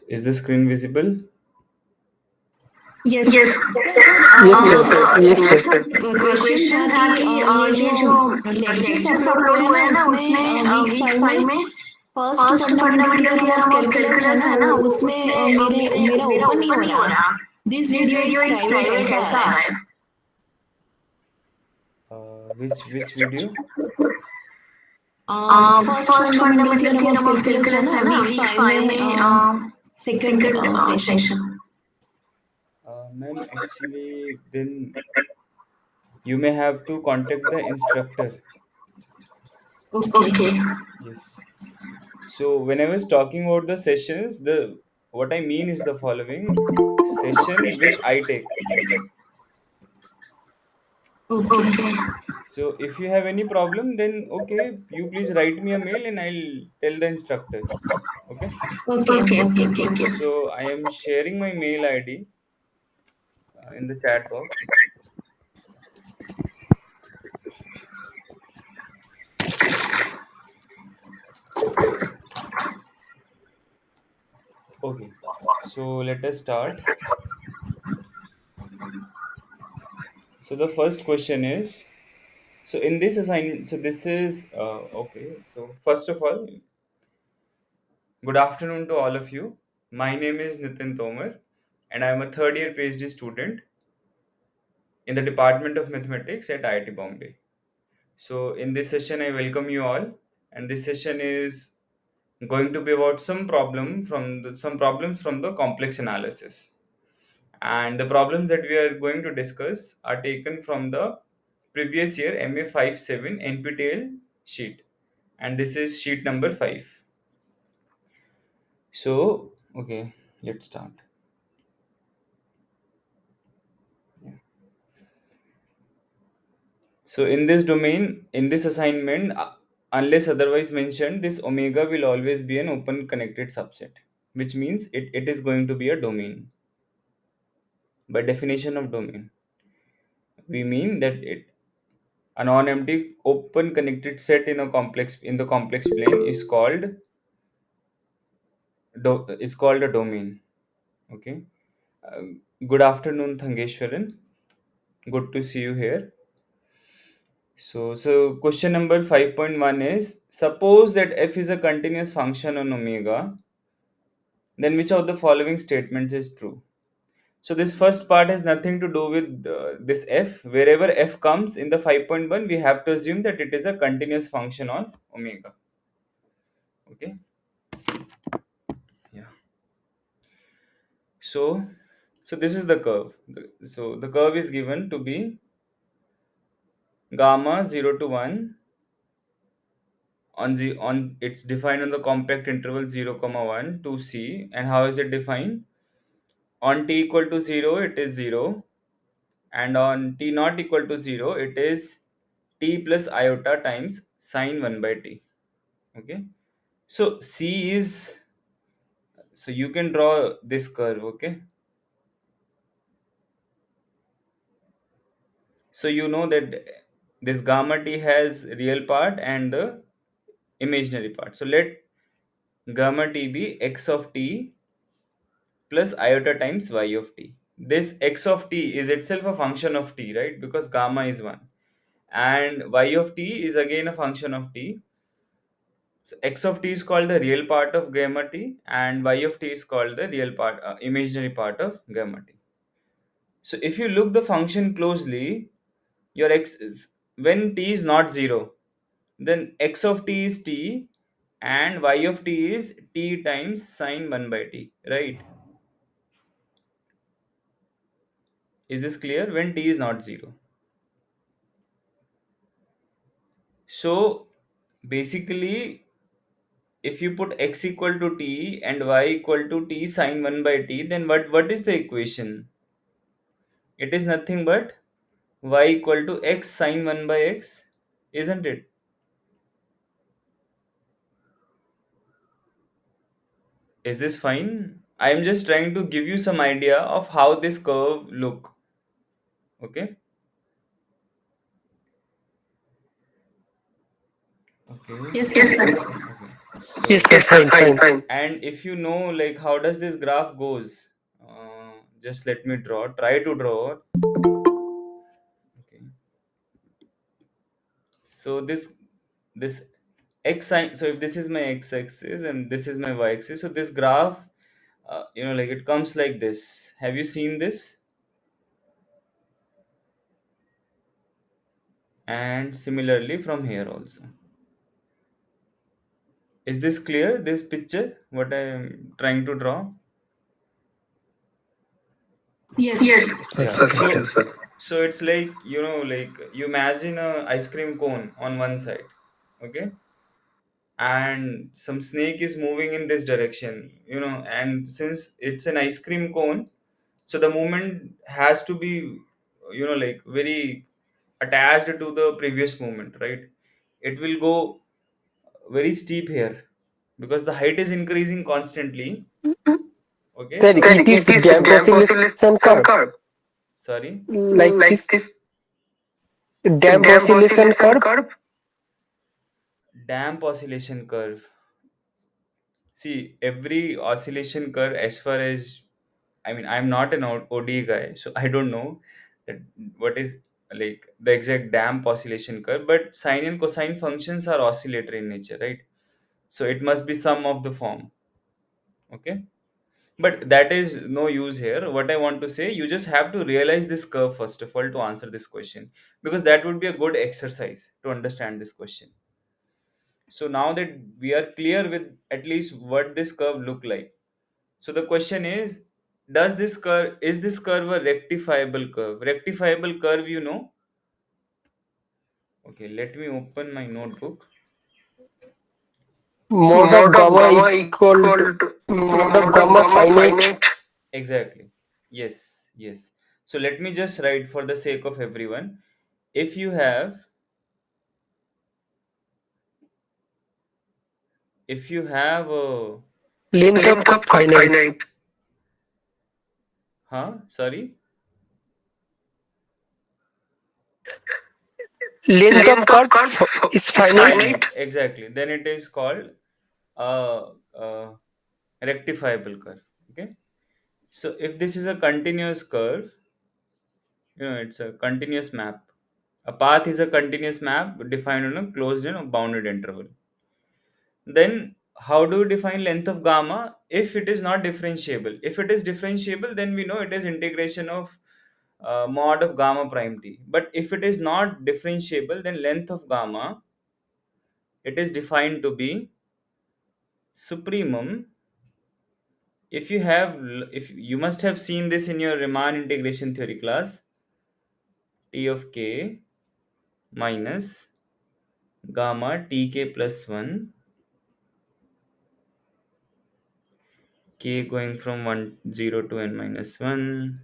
Is the screen visible? Yes yes sir. Yes sir, yes sir sir. Sir question था question था कि कि ये ये जो जो लेक्चर्स लेक्चर्स अपलोड हुए अपलोड हैं हुए ना हैं ना उसमें उसमें वीक वीक 5 फाइव में में first first fundamental fundamental theorem theorem of of calculus है कैलकुलस ना है वो ना वो उसमें उसमें मेरा मेरा ओपन नहीं ओपन हो नहीं हो रहा। रहा। This this video is video is private private ऐसा आ ऐसा रहा आ है। रहा है। Which video? First first fundamental fundamental theorem of theorem of calculus है कैलकुलस ना है ना वीक वीक 5 फाइव में में second second session. Session. Ma'am, actually, then you may have to contact the instructor. Okay. Okay. Yes. So when I was talking about the sessions, the what I mean is the following session which I take. Okay. Okay. So if you have any problem, then okay, you please write me a mail and I'll tell the instructor. Okay. Okay okay okay okay thank you. Thank you. So I am sharing my mail ID in the chat box. Okay. So let us start. So the first question is, so in this assignment, so this is okay. So first of all, good afternoon to all of you. My name is Nitin Tomar, and I am a third year PhD student in the Department of Mathematics at IIT Bombay. So in this session, I welcome you all, and this session is going to be about some problems from the complex analysis. And the problems that we are going to discuss are taken from the previous year MA57 NPTEL sheet, and this is sheet number 5. So okay, let's start. Yeah. So in this domain, in this assignment, unless otherwise mentioned, this omega will always be an open connected subset, which means it is going to be a domain. By definition of domain, we mean that a non-empty open connected set in the complex plane is called a domain. Okay. Uh, Good afternoon, Thangeshwaran. Good to see you here. So question number 5.1 is, suppose that f is a continuous function on omega, then which of the following statements is true? So this first part has nothing to do with this f. Wherever f comes in the 5.1, we have to assume that it is a continuous function on omega. Okay. Yeah. So so this is the curve. So the curve is given to be gamma 0 to 1 on it's defined on the compact interval 0 comma 1 to c. And how is it defined? On t equal to 0 it is 0, and on t not equal to 0 it is t plus iota times sine 1 by t. Okay. So c is, so you can draw this curve. Okay. So you know that this gamma t has real part and the imaginary part. So let gamma t be x of t plus iota times y of t. This x of t is itself a function of t, right? Because gamma is 1, and y of t is again a function of t. So x of t is called the real part of gamma t, and y of t is called the real part, imaginary part of gamma t. So if you look the function closely, your x is, when t is not 0, then x of t is t and y of t is t times sine 1 by t, right? Is this clear? When t is not 0. So basically, if you put x equal to t and y equal to t sine 1 by t, then what is the equation? It is nothing but y equal to x sine 1 by x, isn't it? Is this fine? I am just trying to give you some idea of how this curve look. Okay. Okay. Yes yes sir. Sir. Okay. So Yes, sir, fine, fine. and if you know like how does this graph goes, just let me draw, try to draw. Okay, so this x sign, so if this is my x axis and this is my y axis, so this graph, like it comes like this. Have you seen this? And similarly from here also. Is this clear, this picture what I am trying to draw? Yes. Yes. Yeah, Yes, so sir. Yes, sir. so it's like, like you imagine a ice cream cone on one side. Okay, and some snake is moving in this direction, and since it's an ice cream cone, so the movement has to be, like very attached to the previous movement, right? It will go very steep here because the height is increasing constantly. Okay, Sir, so it is Sir, damp oscillation curve. curve. sorry. Like Like this this damp damp oscillation oscillation curve. curve. Damp oscillation curve. See, every oscillation curve, as far as, I mean, I'm not an OD guy, so I don't know that what is like the exact damp oscillation curve. But sine and cosine functions are oscillatory in nature, right? So it must be sum of the form. Okay, but that is no use here. What I want to say, you just have to realize this curve first of all to answer this question, because that would be a good exercise to understand this question. So now that we are clear with at least what this curve look like, so the question is, does this curve is this curve a rectifiable curve? Rectifiable curve, Okay, let me open my notebook. Mode of Mode of gamma gamma equal to equal to mode of mode of gamma gamma finite. finite. Exactly. Yes, yes. So let me just write for the sake of everyone. If you have a Length of Length curve of curve finite. finite. sorry, Length of Length of curve curve is is finite. finite. finite, exactly, then it is called a rectifiable curve. Okay, so if this is a continuous curve, it's a continuous map. A path is a continuous map defined on a closed and bounded interval. Then how do we define length of gamma if it is not differentiable? If it is differentiable, then we know it is integration of mod of gamma prime t. But if it is not differentiable, then length of gamma, it is defined to be supremum. If you must have seen this in your Riemann integration theory class, t of k minus gamma tk plus 1, k going from 0 to n minus 1,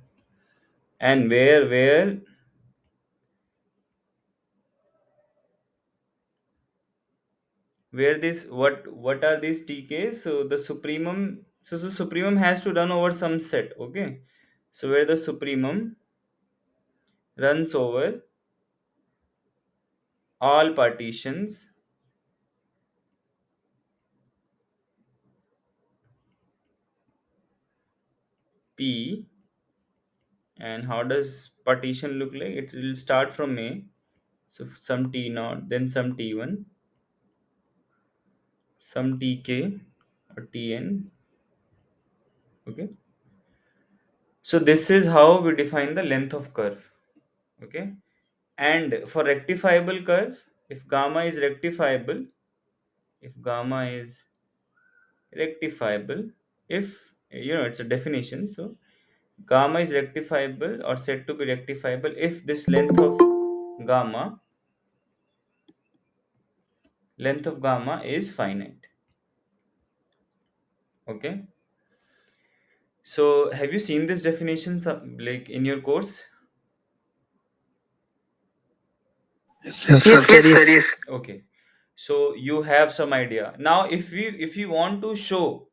and where this what are these tks? So the supremum, so supremum has to run over some set. Okay, so where the supremum runs over all partitions p. And how does partition look like? It will start from a, so some t naught, then some t1, some tk or tn. Okay, so this is how we define the length of curve. Okay, and for rectifiable curve, if gamma is rectifiable, if gamma is rectifiable, if it's a definition, so gamma is rectifiable or said to be rectifiable if this gamma length of gamma is finite. Okay, so have you seen this definition like in your course? Yes, Yes, sir. sir. Yes, Yes. sir. Yes. Okay, so you have some idea now. If you want to show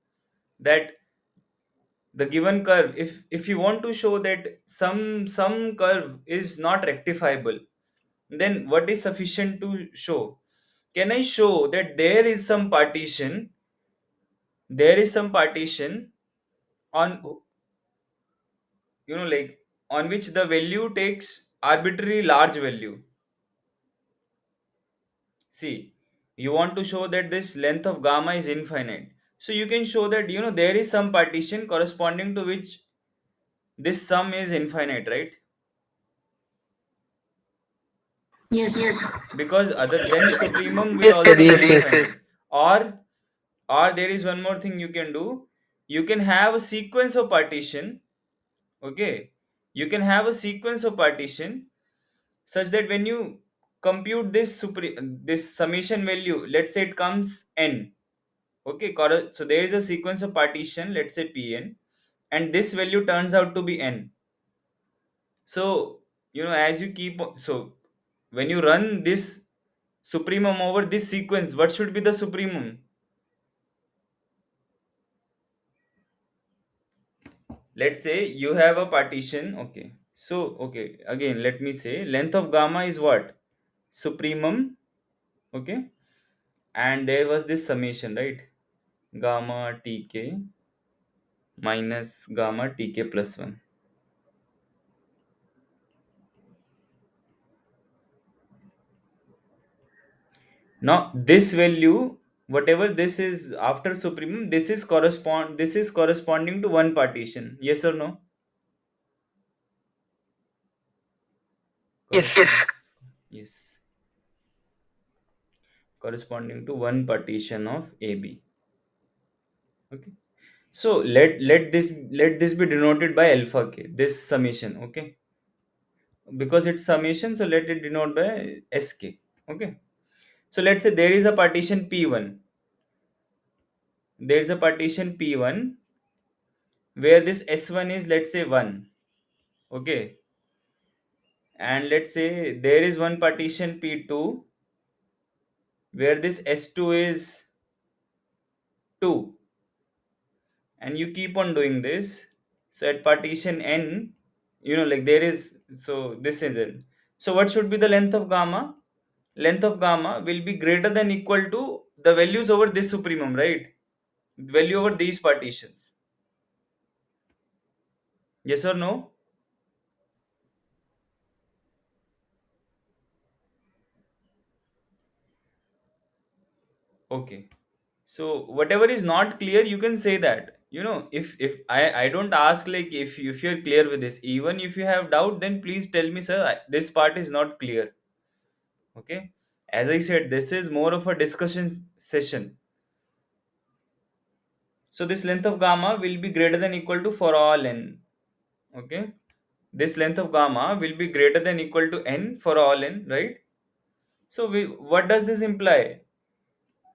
that the given curve, if you want to show that some curve is not rectifiable, then what is sufficient to show? can I show that there is some partition, there is some partition on, like, on which the value takes arbitrary large value. See, you want to show that this length of gamma is infinite. So you can show that, there is some partition corresponding to which this sum is infinite, right? Yes. Because other than supremum will Yes, sir. also be Yes, yes. infinite. Or there is one more thing you can do. You can have a sequence of partition. Okay. You can have a sequence of partition such that when you compute this summation value, let's say it comes n. Okay, so there is a sequence of partition, let's say Pn, and this value turns out to be n. So, as you so when you run this supremum over this sequence, what should be the supremum? Let's say you have a partition, okay. So, okay, again, let me say length of gamma is what? Supremum, okay, and there was this summation, right? Gamma tk minus gamma tk plus 1. Now this value, whatever this is after supremum, this is corresponding to one partition. Yes or no? Yes. Correspond. Yes, corresponding to one partition of AB. Okay. So let this be denoted by alpha k. This summation, okay? Because it's summation, so let it denote by sk. Okay. So let's say there is a partition P1. There is a partition P1 where this S1 is, let's say, 1. Okay. And let's say there is one partition P2 where this S2 is 2, and you keep on doing this. So at partition n, like there is, so this is it. So what should be the length of gamma? Length of gamma will be greater than equal to the values over this supremum, right? Value over these partitions. Yes or no? Okay. So whatever is not clear, you can say that. If I don't ask, like, if you're clear with this, even if you have doubt, then please tell me, sir, this part is not clear. Okay. As I said, this is more of a discussion session. So this length of gamma will be greater than equal to for all n. Okay. This length of gamma will be greater than equal to n for all n, right? So what does this imply?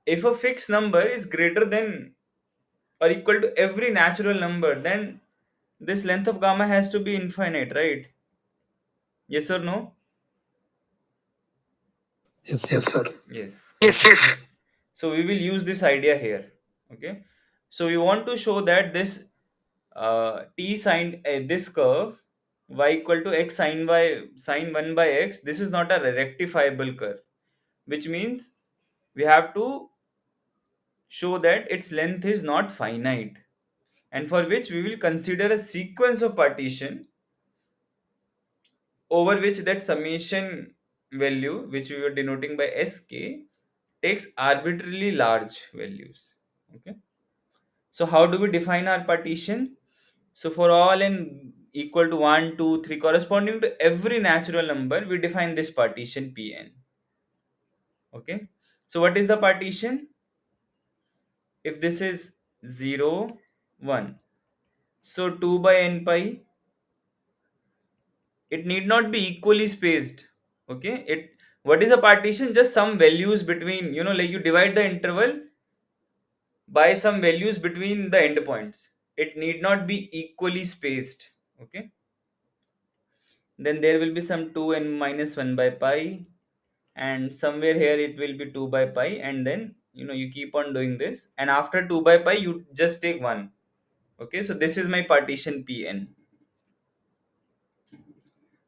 If a fixed number is greater than or equal to every natural number, then this length of gamma has to be infinite, right? Yes or no? Yes, Yes, sir. sir. Yes, Yes. okay. So we will use this idea here. Okay. So we want to show that this t sine this curve y equal to x sine 1 by x, this is not a rectifiable curve, which means we have to show that its length is not finite, and for which we will consider a sequence of partition over which that summation value, which we were denoting by sk, takes arbitrarily large values. Okay. So how do we define our partition? So for all n equal to 1 2 3 corresponding to every natural number, we define this partition Pn. Okay. So what is the partition? If this is 0 1, so 2 by n pi, it need not be equally spaced. Okay. It What is a partition? Just some values between, like you divide the interval by some values between the endpoints. It need not be equally spaced. Okay. Then there will be some 2n minus 1 by pi, and somewhere here it will be 2 by pi, and then you keep on doing this, and after 2 by pi you just take 1. Okay. So this is my partition Pn.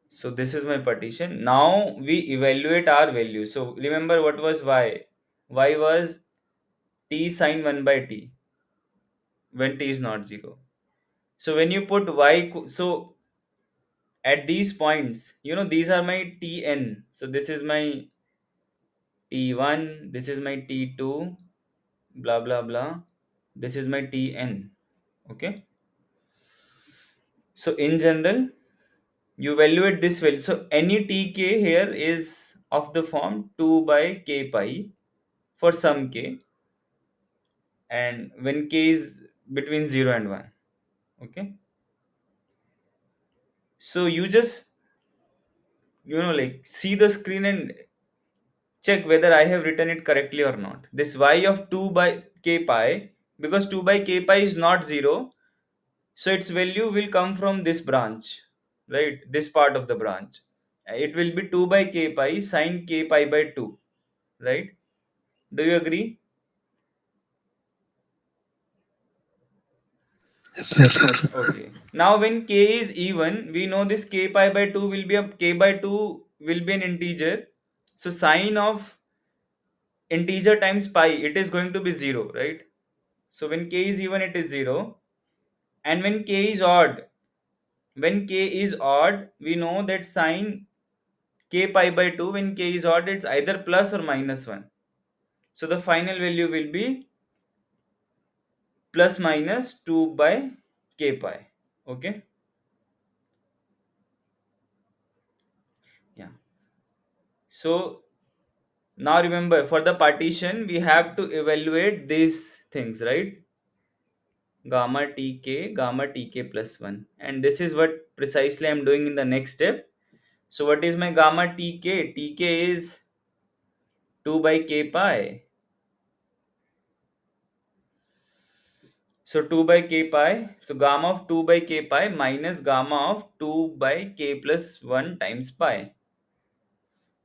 So this is my partition. Now we evaluate our value. So remember, what was y? y was t sine 1 by t when t is not 0. So when you put so at these points, these are my tn. So this is my t1, this is my t2, blah blah blah. This is my tn. Okay. So in general, you evaluate this value. So any tk here is of the form 2 by k pi for some k, and when k is between 0 and 1. Okay. So you just like see the screen and check whether I have written it correctly or not. This y of 2 by k pi, because 2 by k pi is not 0, so its value will come from this branch, right? This part of the branch. It will be 2 by k pi sine k pi by 2, right? Do you agree? Yes, sir. Okay. Now when k is even, we know this k pi by 2 will be a k by 2 will be an integer. So sine of integer times pi, it is going to be 0, right? So when k is even, it is 0. And when k is odd, we know that sine k pi by 2, when k is odd, it's either plus or minus 1. So the final value will be plus minus 2 by k pi. Okay. Yeah. So now remember, for the partition, we have to evaluate these things, right? Gamma tk, gamma tk plus 1. And this is what precisely I'm doing in the next step. So what is my gamma tk? Tk is 2 by k pi. So 2 by k pi. So gamma of 2 by k pi minus gamma of 2 by k plus 1 times pi.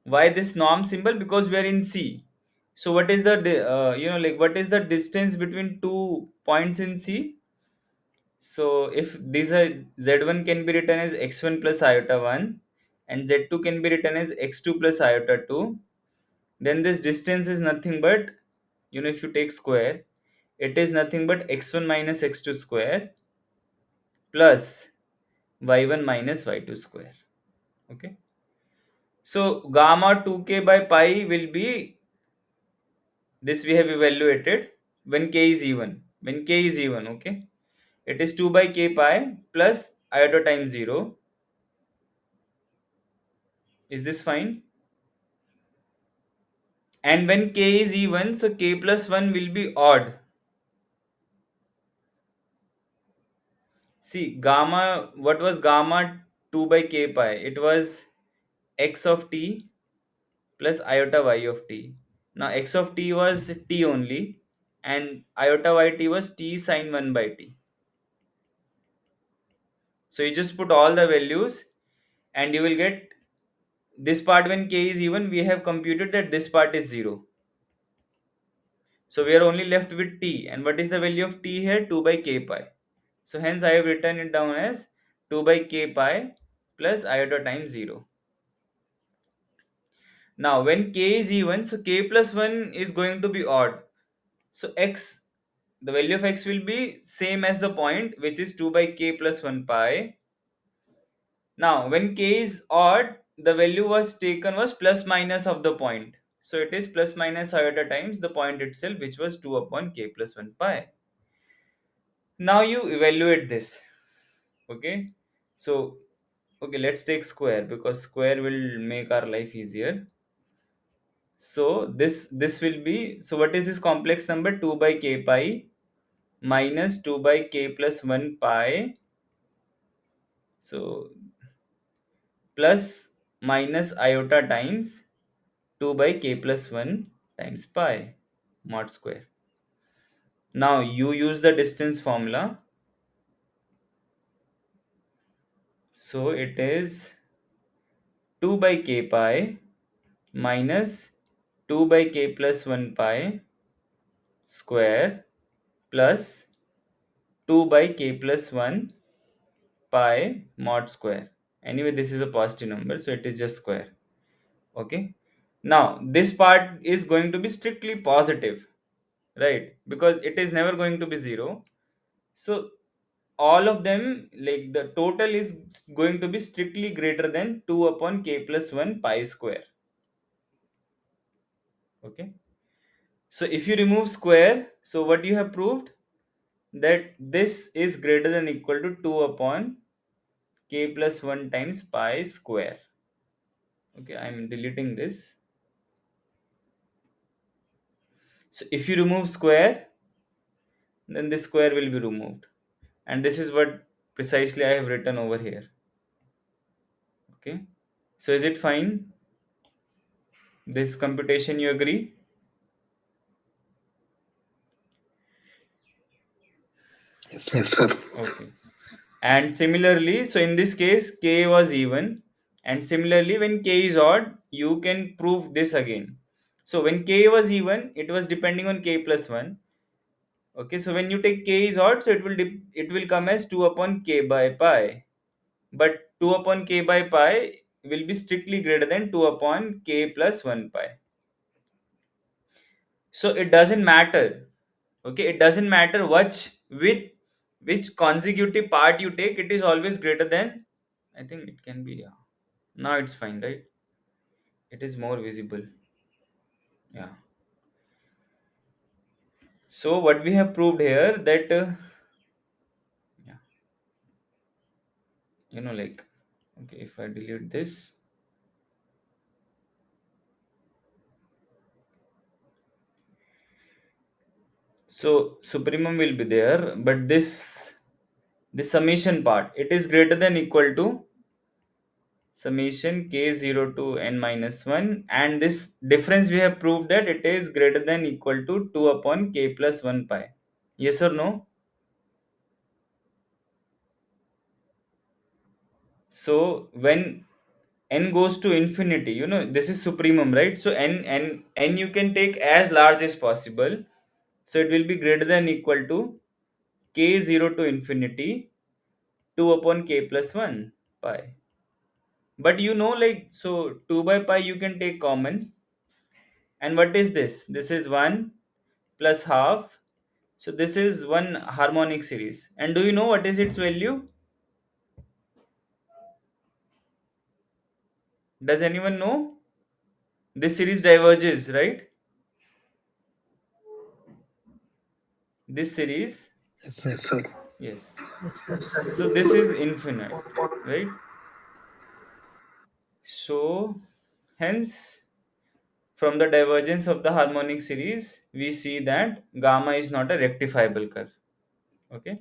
Why this norm symbol? Because we are in C. So what is the what is the distance between two points in C? So if these are, z1 can be written as x1 plus iota 1 and z2 can be written as x2 plus iota 2, then this distance is nothing but, if you take square, it is nothing but x1 minus x2 square plus y1 minus y2 square. Okay. So gamma 2k by pi will be, this we have evaluated when k is even. When k is even, okay, it is 2 by k pi plus iota times 0. Is this fine? And when k is even, so k plus 1 will be odd. See, gamma, what was gamma 2 by k pi? It was x of t plus iota y of t. Now x of t was t only, and iota yt was t sine 1 by t. So you just put all the values and you will get this part. When k is even, we have computed that this part is 0. So we are only left with t. And what is the value of t here? 2 by k pi. So hence I have written it down as 2 by k pi plus iota times 0. Now when k is even, so k plus 1 is going to be odd. So x, the value of x will be same as the point, which is 2 by k plus 1 pi. Now when k is odd, the value was taken was plus minus of the point. So it is plus minus iota times the point itself, which was 2 upon k plus 1 pi. Now you evaluate this. Okay. So, okay, let's take square because square will make our life easier. So this will be, so what is this complex number? 2 by k pi minus 2 by k plus 1 pi. So plus minus iota times 2 by k plus 1 times pi mod square. Now you use the distance formula. So it is 2 by k pi minus 2 by k plus 1 pi square plus 2 by k plus 1 pi mod square. Anyway, this is a positive number, so it is just square. Okay. Now this part is going to be strictly positive, right? Because it is never going to be 0. So all of them, like the total is going to be strictly greater than 2 upon k plus 1 pi square. Okay, so if you remove square, so what you have proved, that this is greater than equal to 2 upon k plus 1 times pi square. Okay, I'm deleting this. So if you remove square, then this square will be removed, and this is what precisely I have written over here. Okay, so is it fine, this computation, you agree? Yes, sir. Okay. And similarly, so in this case k was even, and similarly when k is odd, you can prove this again. So when k was even, it was depending on k plus 1. Okay, so when you take k is odd, so it will come as 2 upon k by pi. But 2 upon k by pi will be strictly greater than 2 upon k plus 1 pi. So it doesn't matter. Okay, it doesn't matter which consecutive part you take, it is always greater than, I think it can be, yeah. Now it's fine, right? It is more visible. Yeah. So what we have proved here, that yeah, like, okay, if I delete this, so supremum will be there, but this summation part, it is greater than equal to summation k0 to n minus 1, and this difference we have proved that it is greater than equal to 2 upon k plus 1 pi. Yes or no? So when n goes to infinity, this is supremum, right? So n you can take as large as possible, so it will be greater than equal to k0 to infinity 2 upon k plus 1 pi. But like, so 2 by pi you can take common, and what is this? This is 1 plus half, so this is one harmonic series. And do you know what is its value? Does anyone know? This series diverges, right? This series, Yes, sir. yes. So this is infinite, right? So hence, from the divergence of the harmonic series, we see that gamma is not a rectifiable curve. Okay.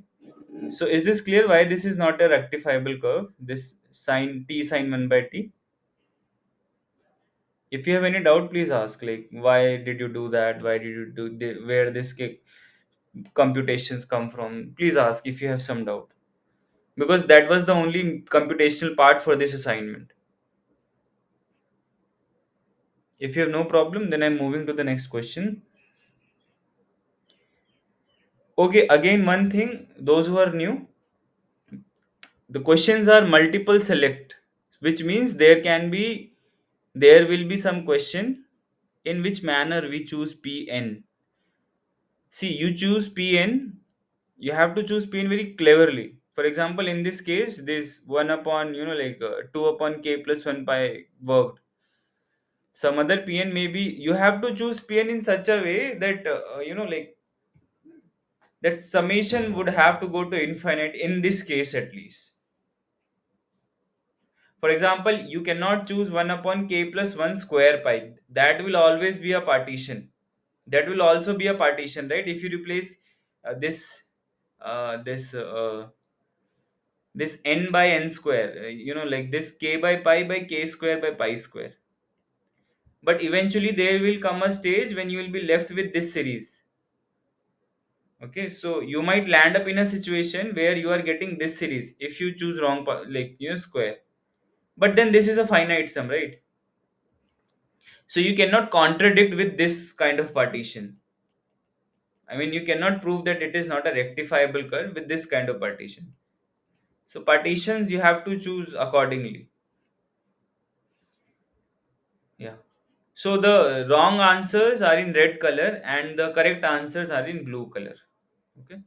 So is this clear why this is not a rectifiable curve? This sine t sine 1 by t. If you have any doubt, please ask. Like, why did you do that? Why did you do where this computations come from? Please ask if you have some doubt, because that was the only computational part for this assignment. If you have no problem, then I'm moving to the next question. Okay, again, one thing, those who are new, the questions are multiple select, which means there will be some question in which manner we choose Pn. See, you choose Pn, you have to choose Pn very cleverly. For example, in this case, this 1 upon, like 2 upon k plus 1 pi worked. Some other Pn, maybe you have to choose Pn in such a way that, like, that summation would have to go to infinite in this case at least. For example, you cannot choose 1 upon k plus 1 square pi. That will always be a partition. That will also be a partition, right? If you replace this uh, this uh, this n by n square, like this k by k square by pi square. But eventually there will come a stage when you will be left with this series. Okay, so you might land up in a situation where you are getting this series if you choose wrong like square. But then this is a finite sum, right? So you cannot contradict with this kind of partition. I mean, you cannot prove that it is not a rectifiable curve with this kind of partition. So partitions you have to choose accordingly. Yeah. So the wrong answers are in red color and the correct answers are in blue color. Okay.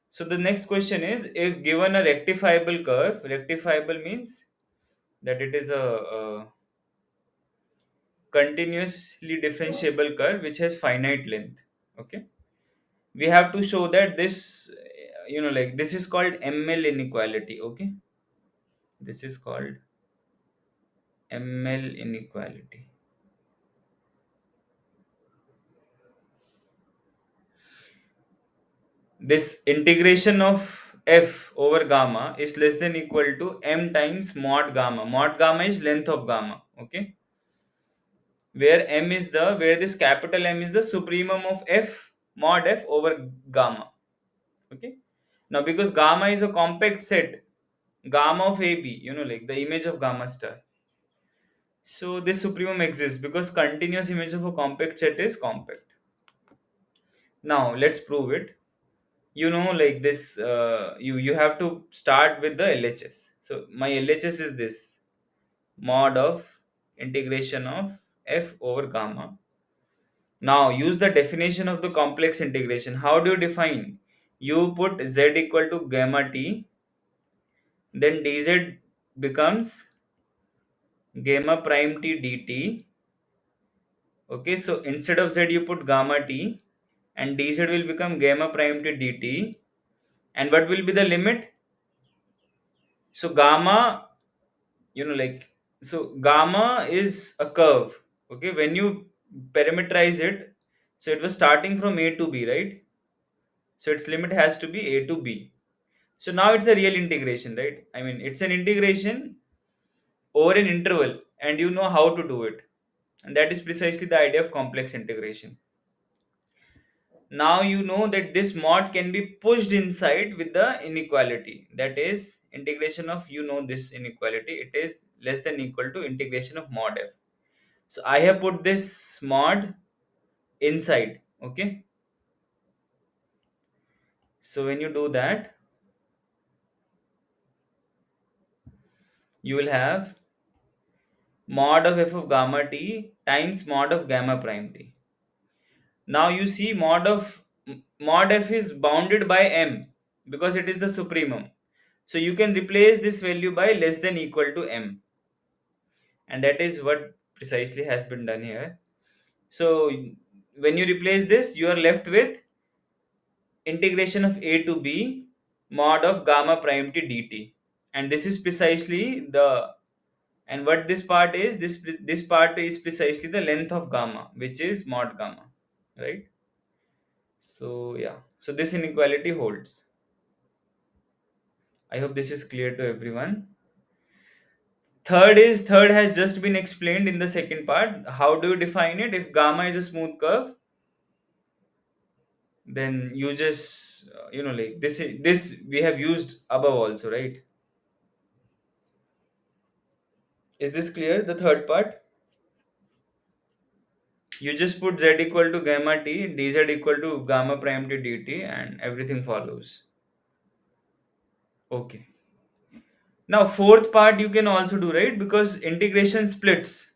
So the next question is, if given a rectifiable curve, rectifiable means that it is a continuously differentiable curve which has finite length. Okay. We have to show that this, like this is called ML inequality. Okay. This is called ML inequality. This integration of f over gamma is less than equal to m times mod gamma. Mod gamma is length of gamma. Okay. Where this capital M is the supremum of f mod f over gamma. Okay. Now because gamma is a compact set, gamma of AB, like the image of gamma star. So this supremum exists because continuous image of a compact set is compact. Now let's prove it. Like this, you have to start with the LHS. So my LHS is this mod of integration of f over gamma. Now use the definition of the complex integration. How do you define? You put z equal to gamma t, then dz becomes gamma prime t dt. Okay, so instead of z you put gamma t and dz will become gamma prime t dt. And what will be the limit? So gamma, like, so gamma is a curve. Okay, when you parameterize it, so it was starting from A to B, right? So its limit has to be A to B. So now it's a real integration, right? I mean, it's an integration over an interval, and you know how to do it. And that is precisely the idea of complex integration. Now you know that this mod can be pushed inside with the inequality. That is integration of, this inequality. It is less than equal to integration of mod f. So I have put this mod inside. Okay. So when you do that, you will have mod of f of gamma t times mod of gamma prime t. Now you see mod f is bounded by m because it is the supremum. So you can replace this value by less than equal to m, and that is what precisely has been done here. So when you replace this, you are left with integration of a to b mod of gamma prime t dt, and this is precisely the, and what this part is, this part is precisely the length of gamma, which is mod gamma, right? So yeah, so this inequality holds. I hope this is clear to everyone. Third has just been explained in the second part. How do you define it? If gamma is a smooth curve, then you just, like this we have used above also, right? Is this clear? The third part, you just put z equal to gamma t, dz equal to gamma prime t dt, and everything follows. Okay. Now fourth part you can also do, right? Because integration splits.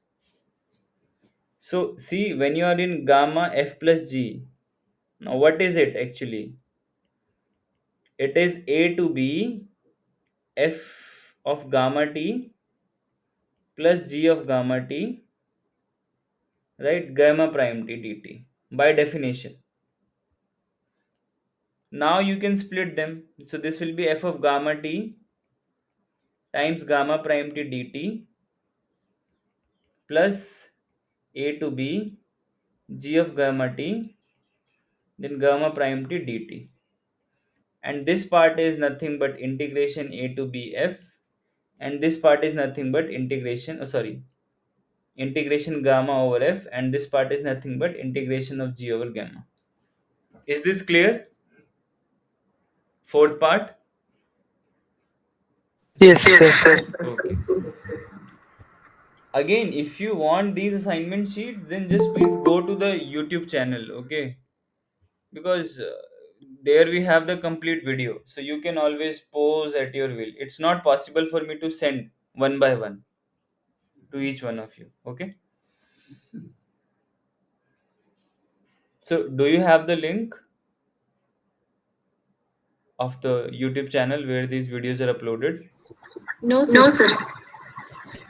So see, when you are in gamma f plus g, now what is it actually? It is a to b f of gamma t plus g of gamma t, right? Gamma prime t dt by definition. Now you can split them. So this will be f of gamma t times gamma prime t dt plus a to b g of gamma t, then gamma prime t dt. And this part is nothing but integration a to b f, and this part is nothing but integration gamma over f, and this part is nothing but integration of g over gamma. Is this clear? Fourth part. Yes, Yes, sir. sir. Okay. Again, if you want these assignment sheets, then just please go to the YouTube channel. Okay, because there we have the complete video, so you can always pause at your will. It's not possible for me to send one by one to each one of you. Okay. So do you have the link of the YouTube channel where these videos are uploaded? No, sir. No, sir.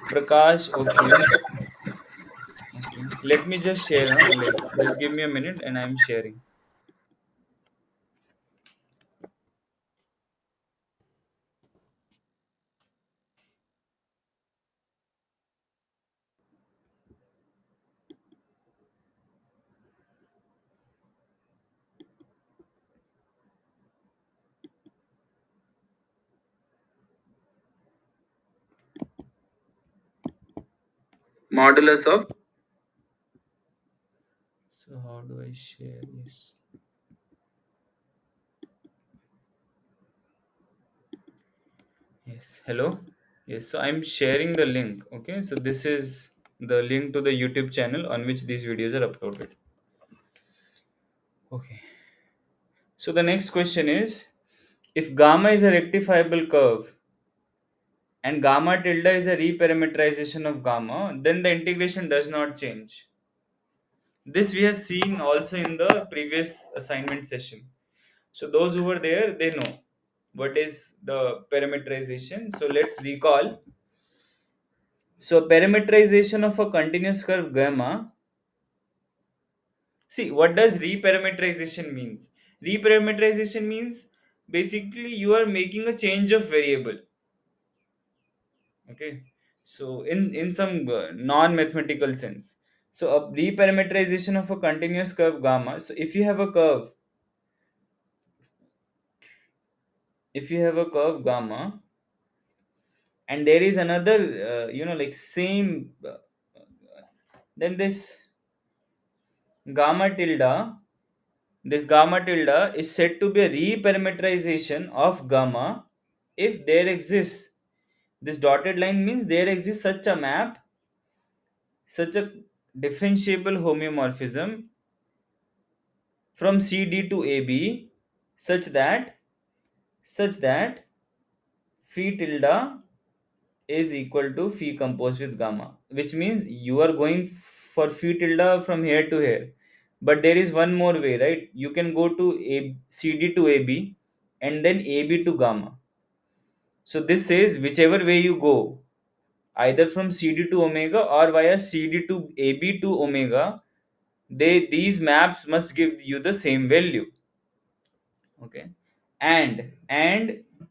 Prakash, okay. Okay. Let me just share, huh? Like, just give me a minute and I'm sharing. Modulus of. So how do I share this? Yes. Hello. Yes. So I'm sharing the link. Okay. So this is the link to the YouTube channel on which these videos are uploaded. Okay. So the next question is, if gamma is a rectifiable curve and gamma tilde is a reparameterization of gamma, then the integration does not change. This we have seen also in the previous assignment session. So those who were there, they know what is the parameterization. So let's recall. So parameterization of a continuous curve gamma. See, what does reparameterization means? Reparameterization means basically you are making a change of variable. Okay. So in some non-mathematical sense. So a reparameterization of a continuous curve gamma. So if you have a curve gamma and there is another like same then gamma tilde this gamma tilde is said to be a reparameterization of gamma if there exists this dotted line means there exists such a map, such a differentiable homeomorphism from CD to AB such that phi tilde is equal to phi composed with gamma, which means you are going for phi tilde from here to here. But there is one more way, right? You can go to CD to AB and then AB to gamma. So this says whichever way you go, either from CD to omega or via CD to AB to omega, these maps must give you the same value. Okay. And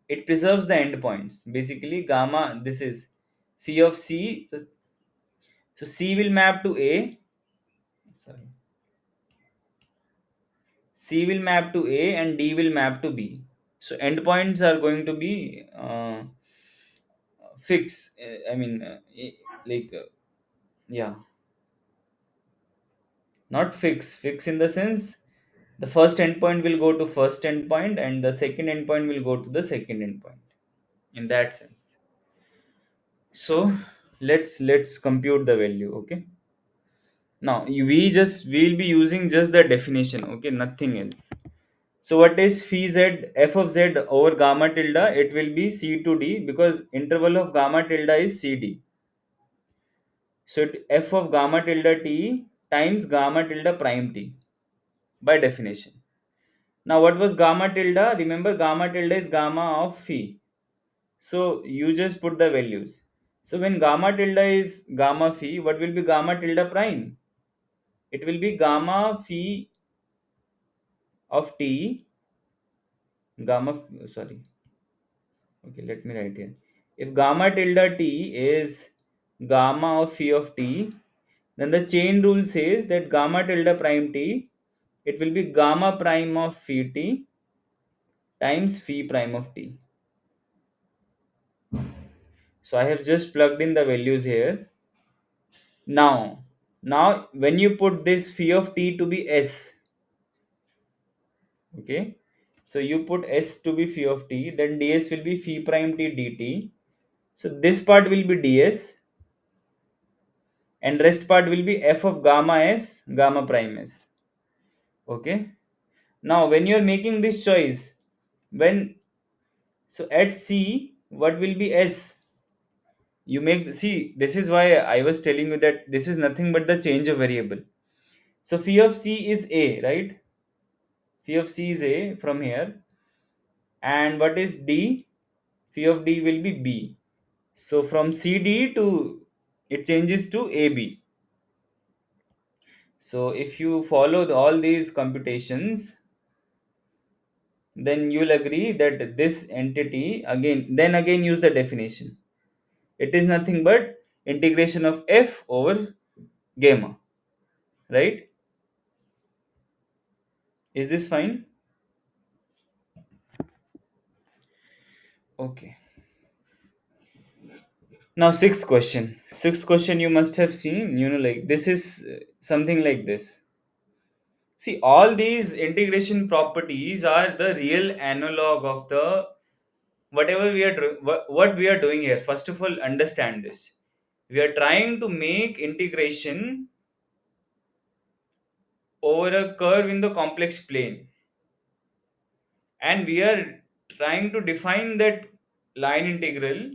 it preserves the endpoints. Basically gamma, this is phi of C. So C will map to A. Sorry. C will map to A and D will map to B. So endpoints are going to be fixed. I mean, like, yeah, not fix. Fix in the sense the first endpoint will go to first endpoint and the second endpoint will go to the second endpoint. In that sense. So let's compute the value. Okay. Now we'll be using just the definition. Okay, nothing else. So what is phi z f of z over gamma tilde? It will be c to d because interval of gamma tilde is cd. So f of gamma tilde t times gamma tilde prime t by definition. Now what was gamma tilde? Remember gamma tilde is gamma of phi. So you just put the values. So when gamma tilde is gamma phi, what will be gamma tilde prime? It will be gamma phi of t gamma sorry, okay, let me write here. If gamma tilde t is gamma of phi of t, then the chain rule says that gamma tilde prime t, it will be gamma prime of phi t times phi prime of t. So I have just plugged in the values here. Now when you put this phi of t to be s, okay, so you put s to be phi of t, then ds will be phi prime t dt. So this part will be ds and rest part will be f of gamma s gamma prime s. Okay. Now when you are making this choice, when so at c what will be s, you make, see, this is why I was telling you that this is nothing but the change of variable. So phi of c is a, right? Phi of c is a from here. And what is d? Phi of d will be b. So from cd to, it changes to ab. So if you follow all these computations, then you'll agree that this entity, again, then again use the definition. It is nothing but integration of f over gamma, right? Is this fine? Okay. Now sixth question. Sixth question you must have seen, like this is something like this. See, all these integration properties are the real analog of the whatever we are what we are doing here. First of all, understand this. We are trying to make integration over a curve in the complex plane, and we are trying to define that line integral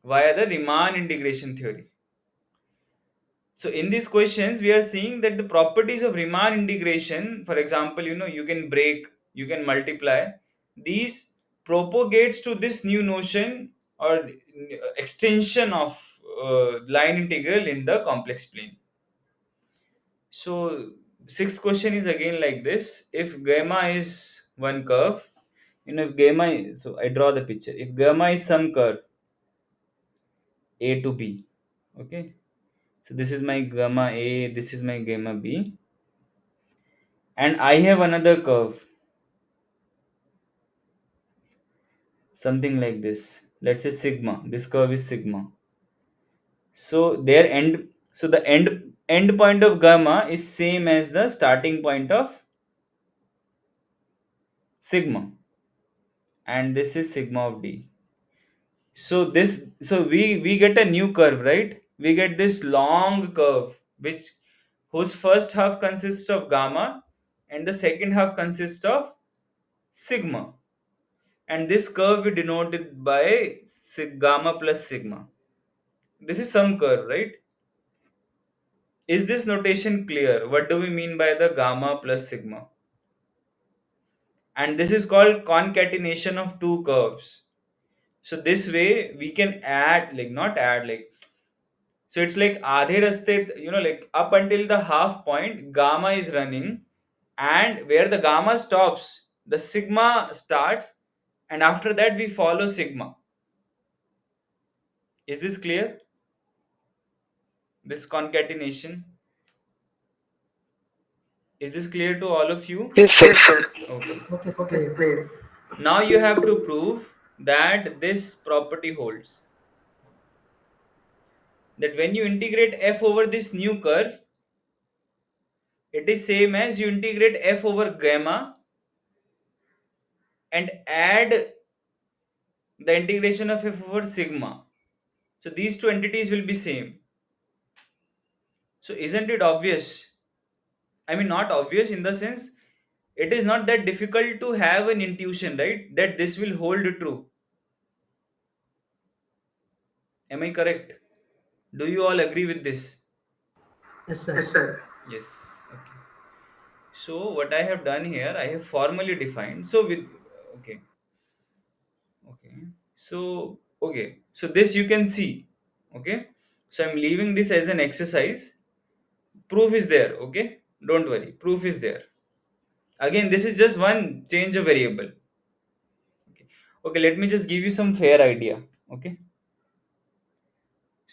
via the Riemann integration theory. So in these questions, we are seeing that the properties of Riemann integration, for example, you can break, you can multiply, these propagates to this new notion or extension of line integral in the complex plane. So sixth question is again like this: if gamma is one curve, if gamma so I draw the picture. If gamma is some curve a to b, okay. So this is my gamma a, this is my gamma b, and I have another curve, something like this. Let's say sigma. This curve is sigma. So the end point of gamma is same as the starting point of sigma, and this is sigma of d. So we get a new curve, right? We get this long curve, whose first half consists of gamma and the second half consists of sigma. And this curve we denoted by gamma plus sigma. This is some curve, right? Is this notation clear? What do we mean by the gamma plus sigma? And this is called concatenation of two curves. So this way we can add, like not add, like, so it's like aadhe raste, like up until the half point, gamma is running, and where the gamma stops, the sigma starts, and after that we follow sigma. Is this clear? This concatenation. Is this clear to all of you? Yes, sir. Yes, sir. Okay. Okay, it's clear. Now you have to prove that this property holds. That when you integrate f over this new curve, it is same as you integrate f over gamma and add the integration of f over sigma. So these two entities will be same. So isn't it obvious? I mean, not obvious in the sense, it is not that difficult to have an intuition, right? That this will hold true. Am I correct? Do you all agree with this? Yes, sir. Yes, sir. Yes. Okay. So what I have done here, I have formally defined. So with okay, okay. So okay. So this you can see. Okay. So I'm leaving this as an exercise. Proof is there. Okay. Don't worry. Proof is there. Again, this is just one change of variable. Okay. Okay. Let me just give you some fair idea. Okay.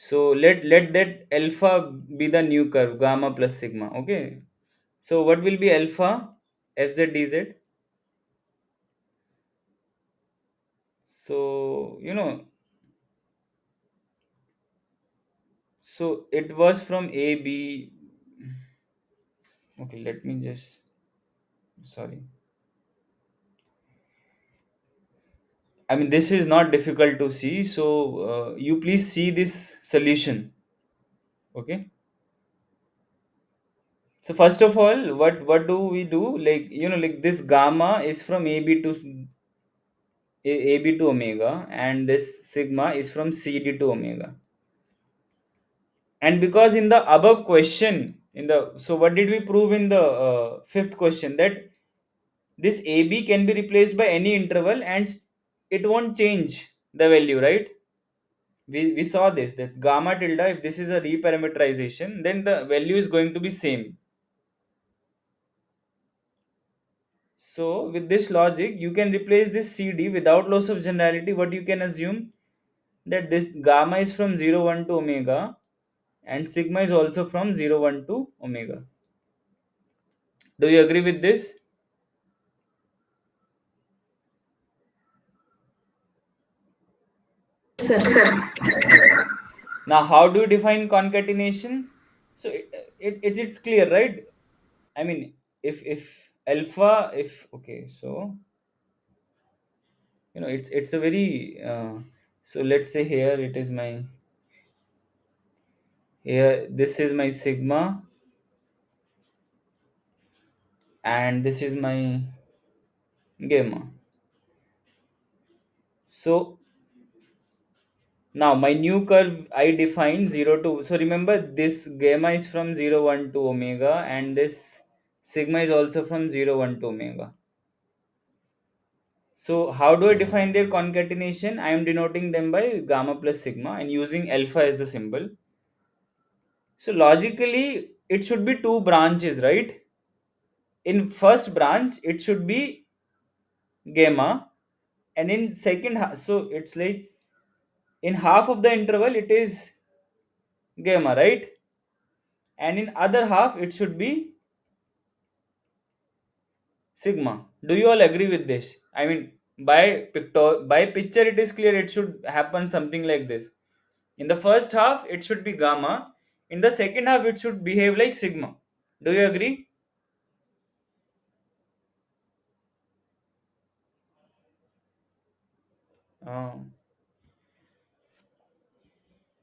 So let that alpha be the new curve, gamma plus sigma. Okay. So what will be alpha? Fz dz. So so it was from A B. Okay, let me just, sorry. I mean, this is not difficult to see. So you please see this solution. Okay. So first of all, what do we do? Like like this gamma is from AB to omega, and this sigma is from CD to omega. And because in the above question, in the so what did we prove in the fifth question? That this AB can be replaced by any interval and it won't change the value, right? We saw this, that gamma tilde, if this is a reparameterization, then the value is going to be same. So with this logic, you can replace this CD without loss of generality. What you can assume, that this gamma is from 0 1 to omega and sigma is also from 0 1 to omega. Do you agree with this? Sir. Okay. Now, how do you define concatenation? So it's clear, right? I mean, if alpha, if okay, so it's a very so let's say here it is my, here this is my sigma and this is my gamma. So now my new curve I define 0 to, so remember this gamma is from 0 1 to omega and this sigma is also from 0 1 to omega. So how do I define their concatenation? I am denoting them by gamma plus sigma and using alpha as the symbol. So logically it should be two branches, right? In first branch it should be gamma, and in second so it's like in half of the interval it is gamma, right? And in other half it should be sigma. Do you all agree with this? I mean, by picture it is clear it should happen something like this. In the first half it should be gamma, in the second half it should behave like sigma. Do you agree? um,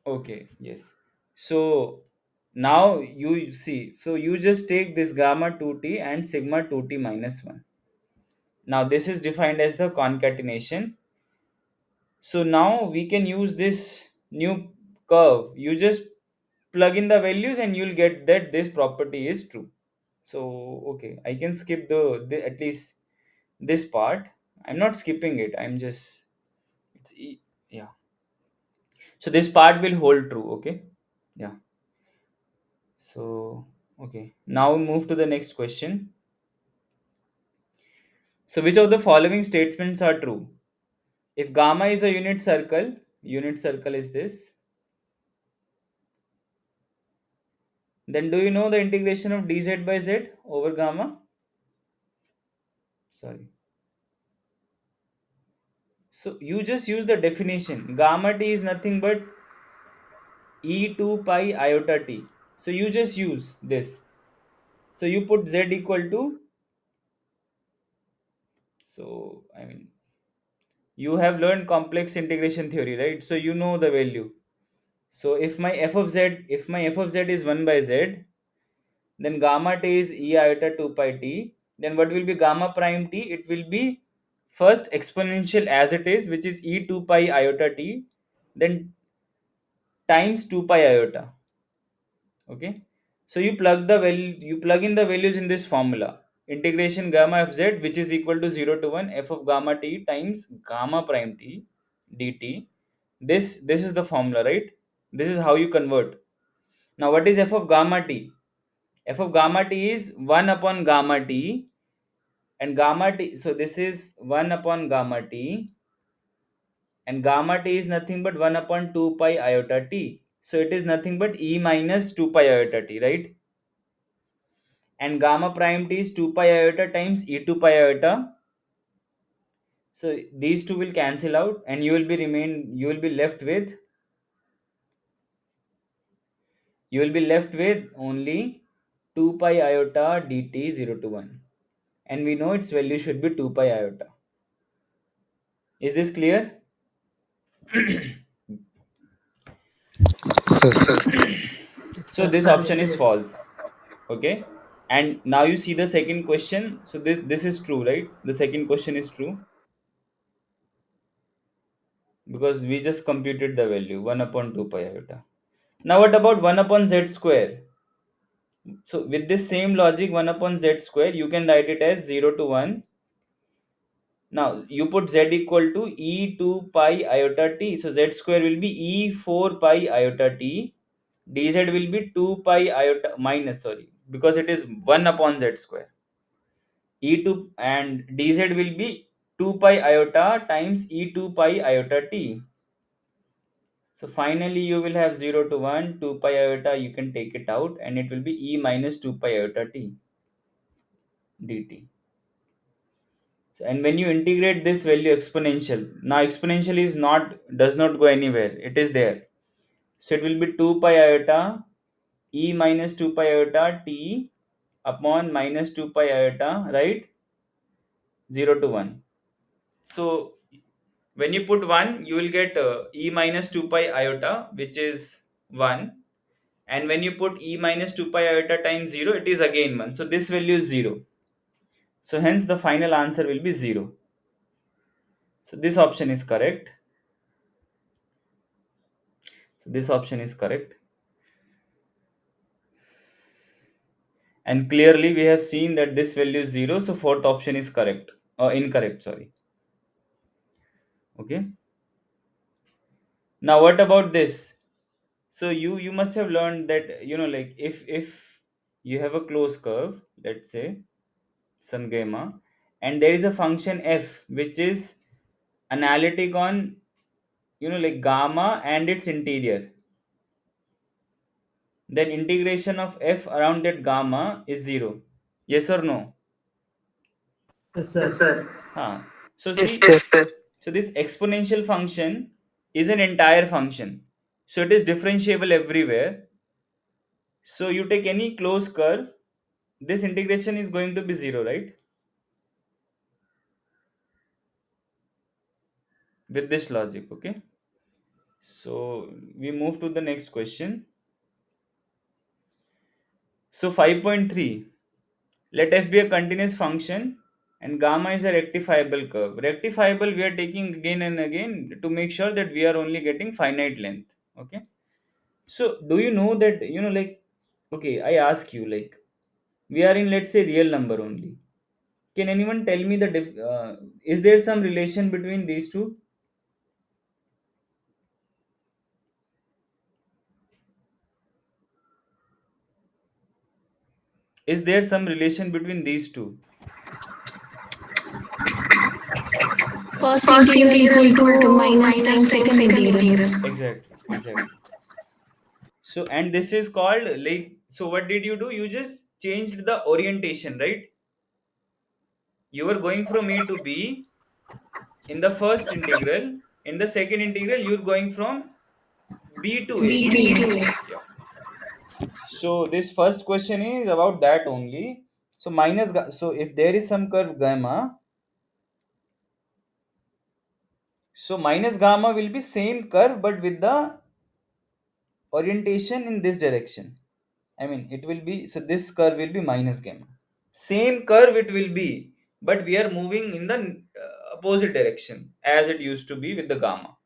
okay, yes. So now you see, so you just take this gamma 2t and sigma 2t minus 1. Now this is defined as the concatenation. So now we can use this new curve. You just plug in the values and you'll get that this property is true. So okay, I can skip the at least this part. I'm not skipping it. I'm just yeah. So this part will hold true. Okay. Yeah. So okay. Now we move to the next question. So which of the following statements are true? If gamma is a unit circle is this, then do you know the integration of dz by z over gamma? Sorry. So you just use the definition. Gamma t is nothing but e2 pi iota t. So you just use this. So you put z equal to, so I mean, you have learned complex integration theory, right? So you know the value. So if my f of z is 1 by z, then gamma t is e iota 2 pi t. Then what will be gamma prime t? It will be first exponential as it is, which is e 2 pi iota t, then times 2 pi iota. Okay. So you plug in the values in this formula. Integration gamma f z, which is equal to 0 to 1 f of gamma t times gamma prime t dt. This is the formula, right? This is how you convert. Now what is f of gamma t? F of gamma t is 1 upon gamma t, and gamma t, so this is 1 upon gamma t, and gamma t is nothing but 1 upon 2 pi iota t. So it is nothing but e minus 2 pi iota t, right? And gamma prime t is 2 pi iota times e 2 pi iota. So these two will cancel out and you will be left with, only 2 pi iota dt 0 to 1, and we know its value should be 2 pi iota. Is this clear? Sir. So this option is false. Okay. And now you see the second question. So this is true, right? The second question is true because we just computed the value 1 upon 2 pi iota. Now what about 1 upon z square? So with this same logic, 1 upon z square, you can write it as 0 to 1. Now you put z equal to e 2 pi iota t. So z square will be e 4 pi iota t. Dz will be 2 pi iota minus, sorry, because it is 1 upon z square. E2 and dz will be 2 pi iota times e2 pi iota t. So finally you will have 0 to 1, 2 pi iota, you can take it out, and it will be e minus 2 pi iota t dt. So, and when you integrate this value exponential, now exponential is not, does not go anywhere, it is there. So it will be 2 pi iota e minus 2 pi iota t upon minus 2 pi iota, right? 0 to 1. So when you put 1, you will get e minus 2 pi iota, which is 1. And when you put e minus 2 pi iota times 0, it is again 1. So this value is 0. So hence the final answer will be 0. So this option is correct. So this option is correct. And clearly we have seen that this value is 0. So fourth option is correct. Incorrect, sorry. Okay. Now what about this? So you must have learned that, like if you have a closed curve, let's say some gamma, and there is a function f which is analytic on, like gamma and its interior, then integration of f around that gamma is 0. Yes or no? Yes, Yes, sir. sir. Huh. So Yes, see, sir. so this exponential function is an entire function. So it is differentiable everywhere. So you take any closed curve, this integration is going to be 0, right? With this logic, okay? So we move to the next question. So 5.3, let f be a continuous function and gamma is a rectifiable curve. Rectifiable we are taking again and again to make sure that we are only getting finite length, okay? So do you know that, like, okay, I ask you, like, we are in, let's say, real number only. Can anyone tell me is there some relation between these two? Is there some relation between these two? First First integral integral equal equal to to minus minus times 10 second second integral. integral. Exactly, exactly. So, and this is called, like, so what did you do? You just changed the orientation, right? You were going from A to B in the first integral. In the second integral, you're going from B to A. B to B A. to A. Yeah. So this first question is about that only. So so if there is some curve gamma, so minus gamma will be same curve but with the orientation in this direction. I mean, it will be, so this curve will be minus gamma. Same curve it will be, but we are moving in the opposite direction as it used to be with the gamma.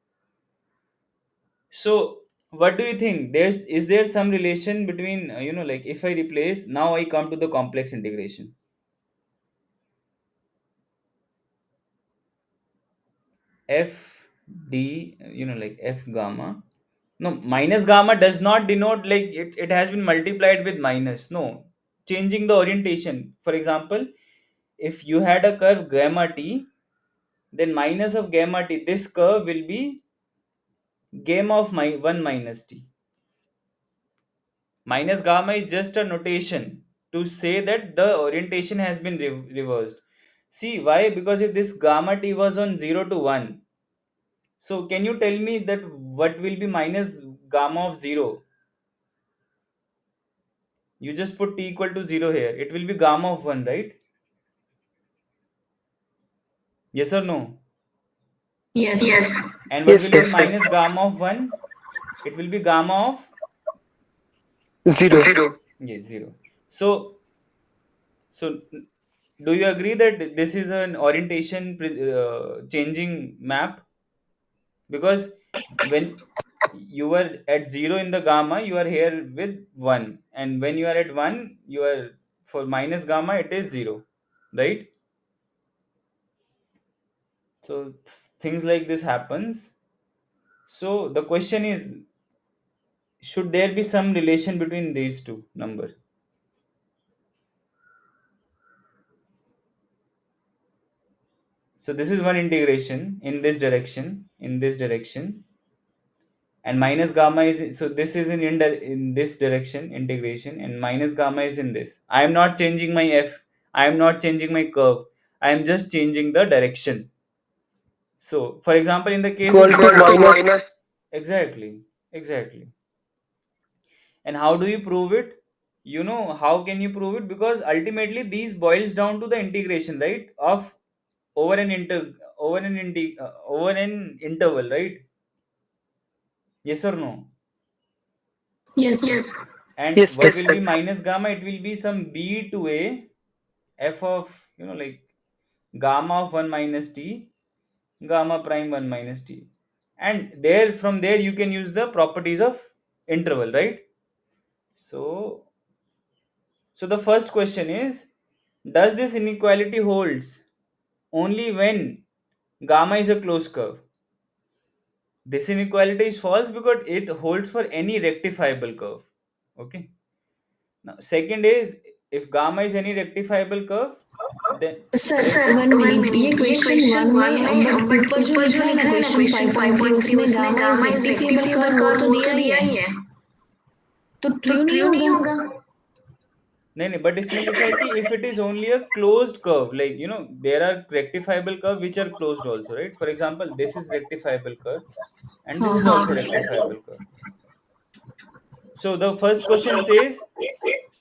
So what do you think? There some relation between, like if I replace, now I come to the complex integration. F d, like f gamma. No, minus gamma does not denote like it has been multiplied with minus. No, changing the orientation. For example, if you had a curve gamma t, then minus of gamma t, this curve will be gamma of 1 minus t. Minus gamma is just a notation to say that the orientation has been reversed. See why? Because if this gamma t was on 0 to 1, so can you tell me that what will be minus gamma of 0? You just put t equal to 0 here. It will be gamma of 1, right? Yes or no? Yes. Yes. And what Yes, will be sir. minus gamma of 1? It will be gamma of Zero. 0. Yes, 0. So, so do you agree that this is an orientation changing map? Because when you are at 0 in the gamma, you are here with 1, and when you are at 1, you are, for minus gamma it is 0, right? So things like this happens. So the question is, should there be some relation between these two number? So this is one integration in this direction, and minus gamma is, so this is in this direction integration, and minus gamma is in this. I am not changing my f, I am not changing my curve, I am just changing the direction. So for example, in the case of equal to minus. exactly, exactly. And how do you prove it? You know how can you prove it? Because ultimately these boils down to the integration, right, of over an over an interval, right? Yes or no? Yes. Yes. And Yes, what yes. will be minus gamma? It will be some b to a f of, like gamma of 1 minus t, gamma prime 1 minus t. And there, from there you can use the properties of interval, right? So so the first question is, does this inequality holds only when gamma is a closed curve? This inequality is false because it holds for any rectifiable curve. Okay. Now, second is, if gamma is any rectifiable curve, then sir then one one minute, ये minute, ये question question one one में में, but but ऊपर जो ऊपर जो लिखा है ना लिखा है ना क्वेश्चन क्वेश्चन 5.3, 5.3, उसमें उसमें gamma is gamma is rectifiable rectifiable curve वो कर्व तो वो दिया तो ही दिया है, ही है, तो तो ट्रू नहीं ट्रू नहीं होगा. होगा. नहीं नहीं, बट इसमें लिखा है कि if it is only a closed curve, like there are rectifiable curve which are closed also, right? For example, this is rectifiable curve and this हाँ is हाँ. also rectifiable curve. So the first question says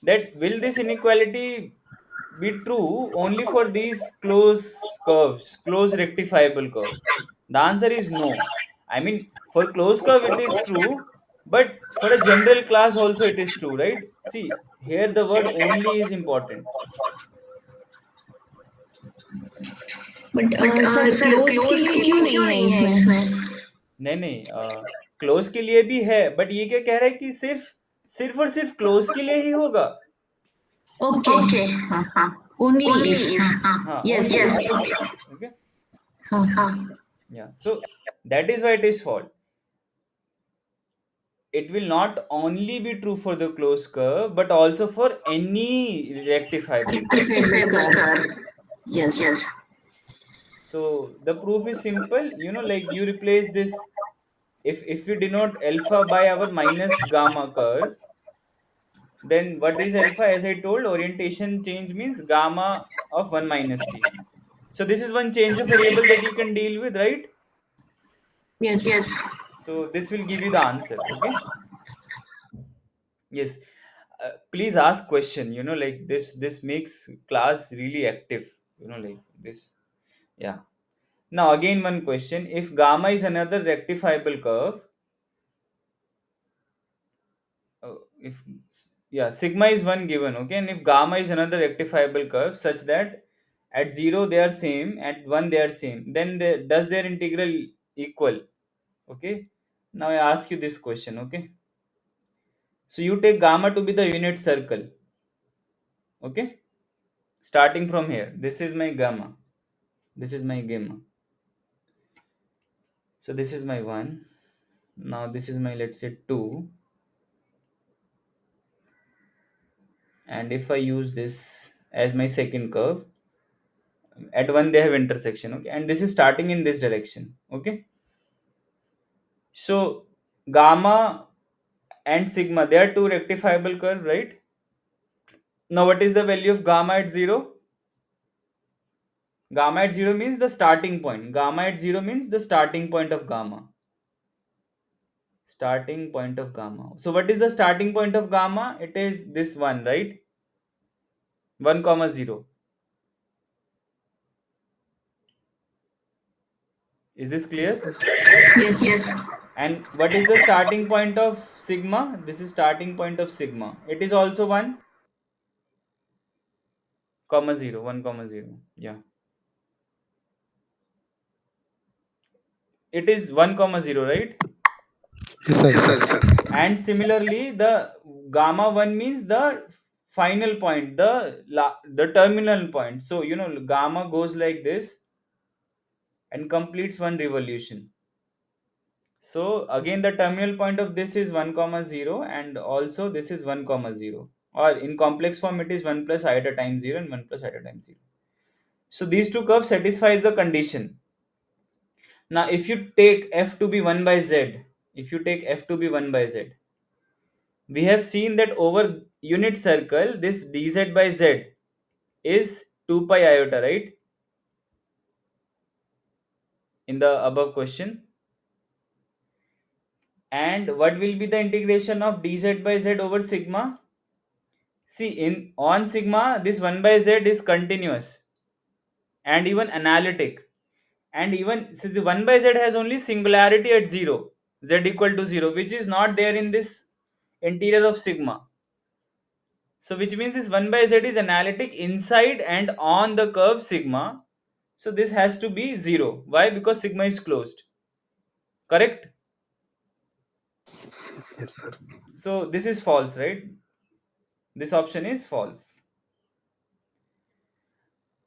that will this inequality be true only for these closed curves, closed rectifiable curves? The answer is no. I mean, for closed curve it is true, but for a general class also it is true, right? See, here the word only is important. But but sir sir closed के closed लिए के क्यों लिए नहीं क्यों है नहीं है इसमें? इसमें? नहीं नहीं, क्लोज के लिए भी है, बट ये क्या कह रहा है कि सिर्फ सिर्फ और सिर्फ क्लोज के लिए ही होगा. ओके. ओके, हाँ. हाँ, ओनली ओनली इफ. इफ, हाँ. हाँ, हाँ, yes only yes, if. Okay, Okay. हाँ. हाँ. Yeah, so that is why it is false. It will not only be true for the closed curve, but also for any rectifiable curve. रेक्टिफिएबल Rectifiable curve. curve. Yes. Yes. So the proof is simple. Like you replace this. If we denote alpha by our minus gamma curve, then what is alpha? As I told, orientation change means gamma of 1 minus t. So this is one change of variable that you can deal with, right? Yes. Yes. So this will give you the answer. Okay. Yes. Please ask question. Like this makes class really active. Like this. Yeah. Now again one question. If gamma is another rectifiable curve, if yeah, sigma is one given, okay, and if gamma is another rectifiable curve such that at 0 they are same, at 1 they are same, then does their integral equal? Okay. Now I ask you this question. Okay. So you take gamma to be the unit circle. Okay. Starting from here, this is my gamma, this is my gamma, so this is my 1. Now this is my, let's say, 2. And if I use this as my second curve, at 1 they have intersection, okay, and this is starting in this direction. Okay. So gamma and sigma, they are two rectifiable curve, right? Now what is the value of gamma at 0? Gamma at 0 means the starting point. Gamma at 0 means the starting point of gamma. Starting point of gamma. So what is the starting point of gamma? It is this one, right? 1 comma 0. Is this Yes, clear? yes. Yes. Yes. And what is the starting point of sigma? This is starting point of sigma. It is also 1 comma 0. 1 comma 0. Yeah. It is 1 comma 0, right? Yes, sir. Yes, sir. And similarly, the gamma 1 means the final point, the terminal point. So gamma goes like this and completes one revolution. So again, the terminal point of this is 1 comma 0, and also this is 1 comma 0, or in complex form it is 1 plus iota times 0 and 1 plus iota times 0. So these two curves satisfy the condition. Now if you take f to be 1 by z, if you take f to be 1 by z, we have seen that over unit circle this dz by z is 2 pi iota, right? In the above question. And what will be the integration of dz by z over sigma? See, in on sigma, this 1 by z is continuous and even analytic. And even so the 1 by z has only singularity at 0, z equal to 0, which is not there in this interior of sigma. So which means this 1 by z is analytic inside and on the curve sigma. So this has to be 0. Why? Because sigma is closed. Correct? Yes, sir. So this is false, right? This option is false.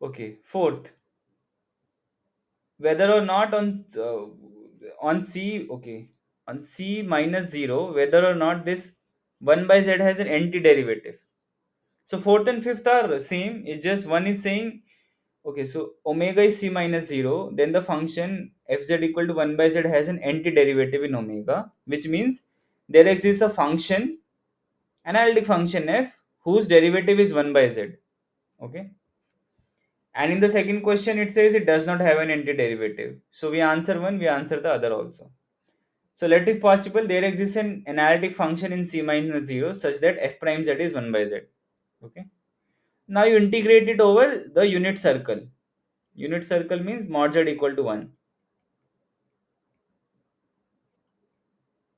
Okay. Fourth, whether or not on C, okay, on C minus 0, whether or not this 1 by z has an antiderivative. So fourth and fifth are same. It's just one is saying, okay, so omega is C minus 0, then the function fz equal to 1 by z has an antiderivative in omega, which means there exists a function, analytic function f, whose derivative is 1 by z. Okay. And in the second question, it says it does not have an antiderivative. So we answer one, we answer the other also. So let if possible, there exists an analytic function in C minus 0 such that f prime z is 1 by z. Okay. Now you integrate it over the unit circle. Unit circle means mod z equal to 1.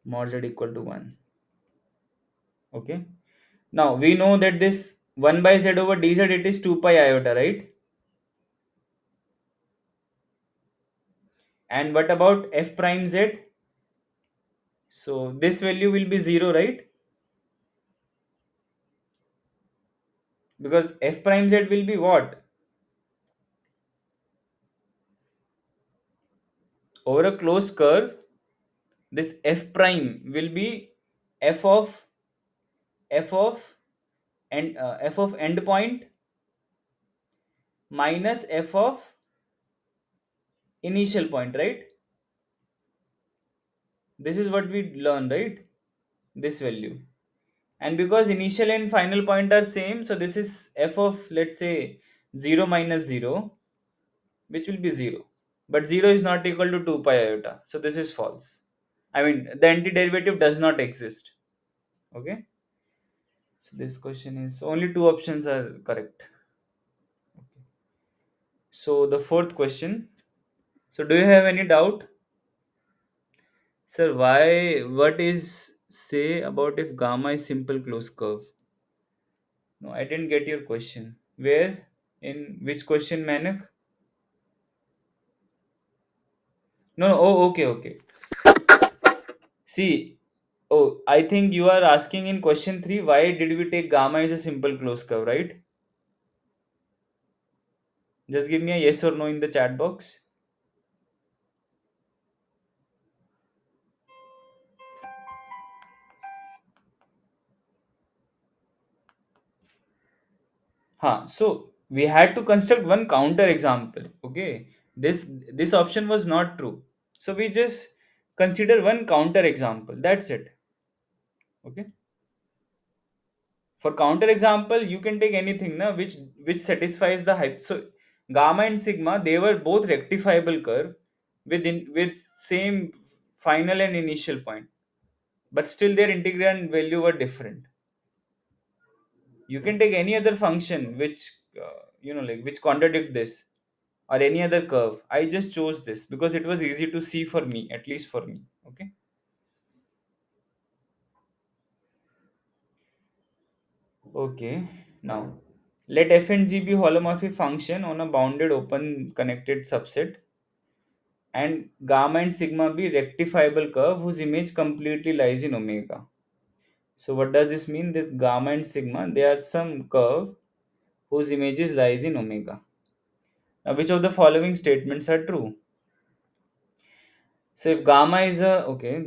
Mod z equal to 1. Okay. Now we know that this 1 by z over dz, it is 2 pi iota, right? And what about f prime z? So this value will be 0, right? Because f prime z will be what? Over a closed curve, this f prime will be f of f of endpoint minus f of initial point, right? This is what we learn, right? This value. And because initial and final point are same, so this is f of, let's say, 0 minus 0, which will be 0. But 0 is not equal to 2 pi iota, so this is false. I mean, the antiderivative does not exist. Okay. So this question is, only two options are correct. So the fourth question. So do you have any doubt? Sir, why, what is say about if gamma is simple closed curve? No, I didn't get your question. Where? In which question, Manak? No, no, oh, okay, okay. See, oh, I think you are asking in question 3, why did we take gamma as a simple closed curve, right? Just give me a yes or no in the chat box. So we had to construct one counter example. Okay, this option was not true. So we just consider one counter example. That's it. Okay. For counter example, you can take anything na, which satisfies the hype. So gamma and sigma, they were both rectifiable curve with same final and initial point, but still their integrand value were different. You can take any other function which like which contradict this, or any other curve. I just chose this because it was easy to see for me, at least for me. Okay. Okay. Now let f and g be holomorphic function on a bounded open connected subset, and gamma and sigma be rectifiable curve whose image completely lies in omega. So what does this mean? This gamma and sigma, they are some curve whose images lies in omega. Now, which of the following statements are true? So if gamma is a okay,